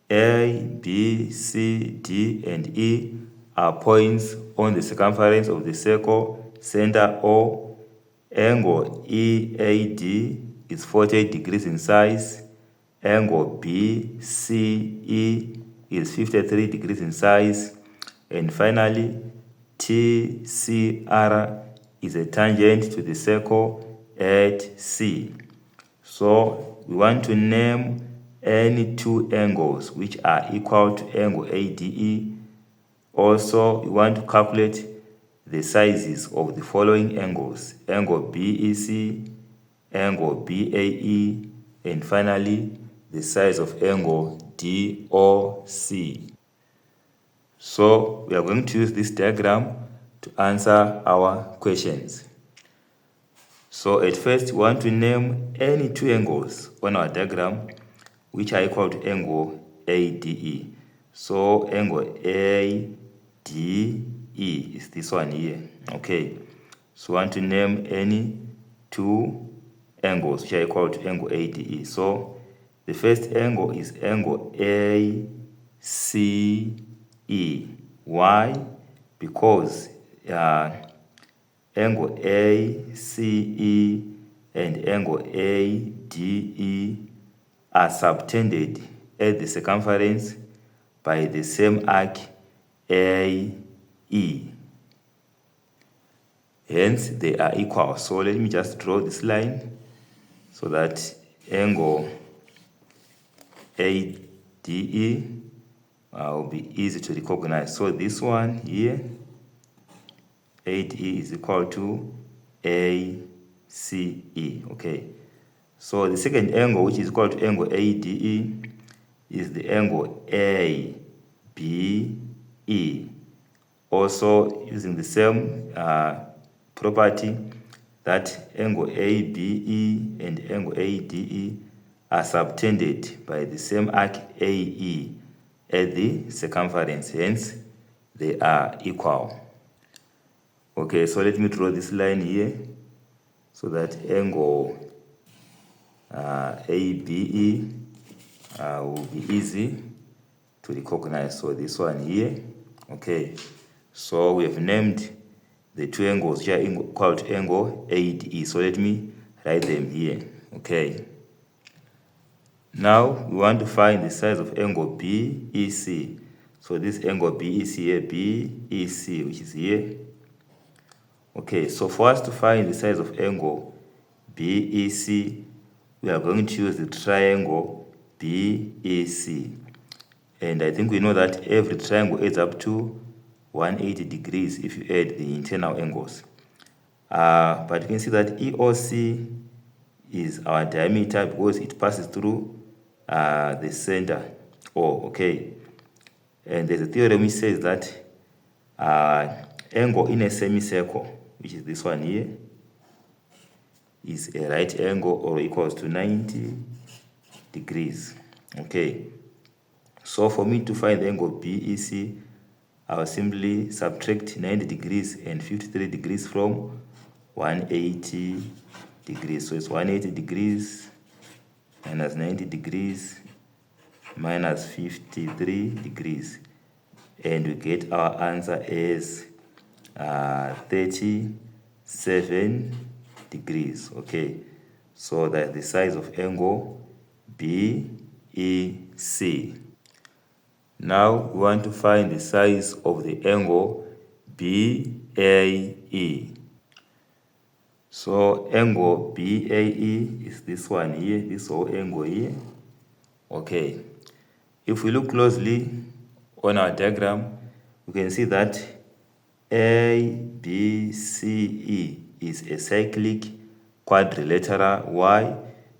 A, B, C, D, and E are points on the circumference of the circle center O. Angle EAD is 48 degrees in size. Angle BCE is 53 degrees in size. And finally, TCR is a tangent to the circle at C. So we want to name any two angles which are equal to angle ADE. Also, we want to calculate the sizes of the following angles: angle BEC, angle BAE, and finally the size of angle DOC. So we are going to use this diagram to answer our questions. So at first, we want to name any two angles on our diagram which are equal to angle ADE. So angle ADE is this one here. Okay. So we want to name any two angles which are equal to angle ADE. So the first angle is angle ACE. Why? Because angle ACE and angle ADE are subtended at the circumference by the same arc AE. Hence, they are equal. So let me just draw this line so that angle ADE will be easy to recognize. So this one here, ADE is equal to ACE. Okay. So the second angle, which is equal to angle ADE, is the angle ABE. Also using the same property, that angle ABE and angle ADE are subtended by the same arc AE at the circumference. Hence, they are equal. Okay, so let me draw this line here so that angle ABE will be easy to recognize. So this one here. Okay, so we have named the two angles which are equal to angle ADE. So let me write them here. Okay. Now we want to find the size of angle BEC. So this angle BEC here, BEC, which is here. Okay, so for us to find the size of angle BEC, we are going to use the triangle BEC. And I think we know that every triangle adds up to 180 degrees if you add the internal angles. But you can see that EOC is our diameter because it passes through the center. Oh, okay. And there's a theorem which says that angle in a semicircle, which is this one here, is a right angle or equals to 90 degrees. Okay. So for me to find the angle BEC, I will simply subtract 90 degrees and 53 degrees from 180 degrees. So it's 180 degrees minus 90 degrees minus 53 degrees. And we get our answer as 37 degrees. Okay, so that's the size of angle BEC. Now we want to find the size of the angle BAE. So angle BAE is this one here, this whole angle here. Okay, if we look closely on our diagram, we can see that ABCE is a cyclic quadrilateral. Why?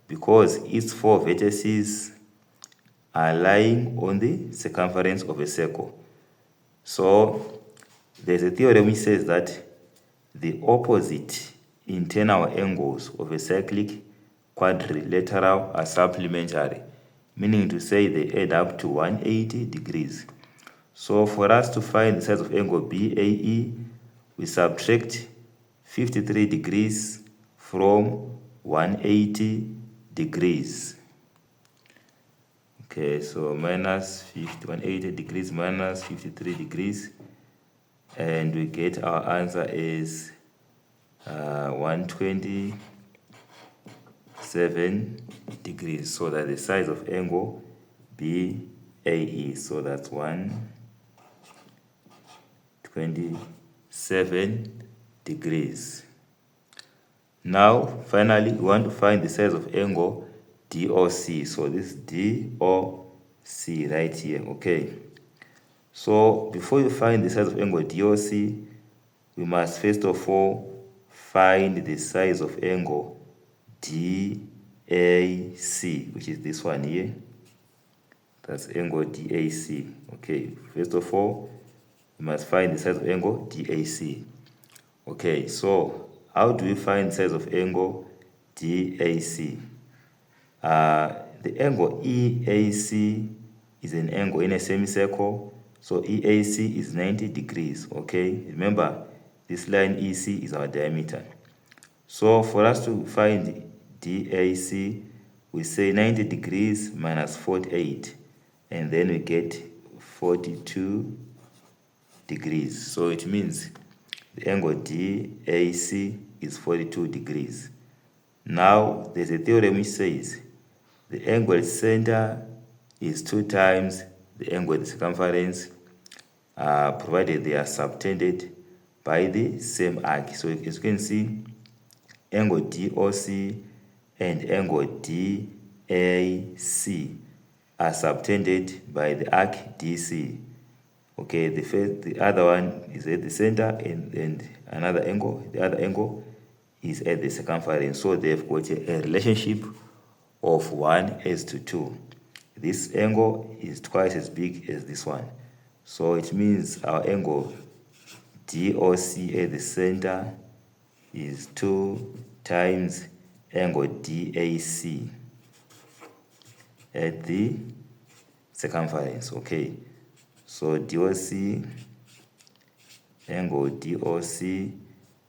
Because its four vertices are lying on the circumference of a circle. So there's a theorem which says that the opposite internal angles of a cyclic quadrilateral are supplementary, meaning to say they add up to 180 degrees. So for us to find the size of angle BAE, we subtract 53 degrees from 180 degrees. Okay, so minus 180 degrees minus 53 degrees, and we get our answer is 127 degrees. So that the size of angle BAE. So that's 127 degrees. Now, finally, we want to find the size of angle DOC. So this DOC right here, okay. So before you find the size of angle DOC, we must first of all find the size of angle DAC, which is this one here. That's angle DAC. Okay, first of all, we must find the size of angle DAC. Okay, so how do we find the size of angle DAC? The angle EAC is an angle in a semicircle, so EAC is 90 degrees, okay? Remember, this line EC is our diameter. So for us to find DAC, we say 90 degrees minus 48, and then we get 42 degrees. So it means the angle DAC is 42 degrees. Now, there's a theorem which says the angle at center is 2 times the angle at circumference, provided they are subtended by the same arc. So as you can see, angle DOC and angle DAC are subtended by the arc DC. Okay, the other one is at the center, and another angle, the other angle is at the circumference. So they've got a relationship of 1:2. This angle is twice as big as this one. So it means our angle DOC at the center is 2 times angle DAC at the circumference. Okay, so DOC, angle DOC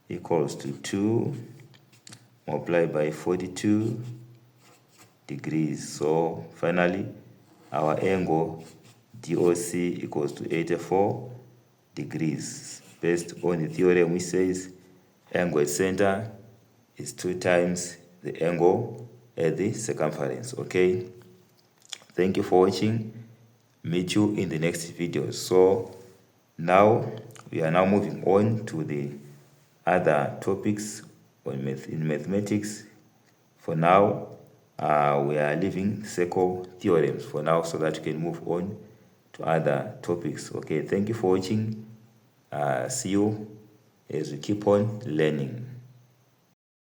equals to 2 multiplied by 42 degrees. So finally, our angle DOC equals to 84 degrees, based on the theorem which says angle at center is 2 times the angle at the circumference. Okay, thank you for watching. Meet you in the next video. So now we are now moving on to the other topics in mathematics. For now, we are leaving circle theorems for now, so that we can move on to other topics. Okay, thank you for watching. See you as we keep on learning.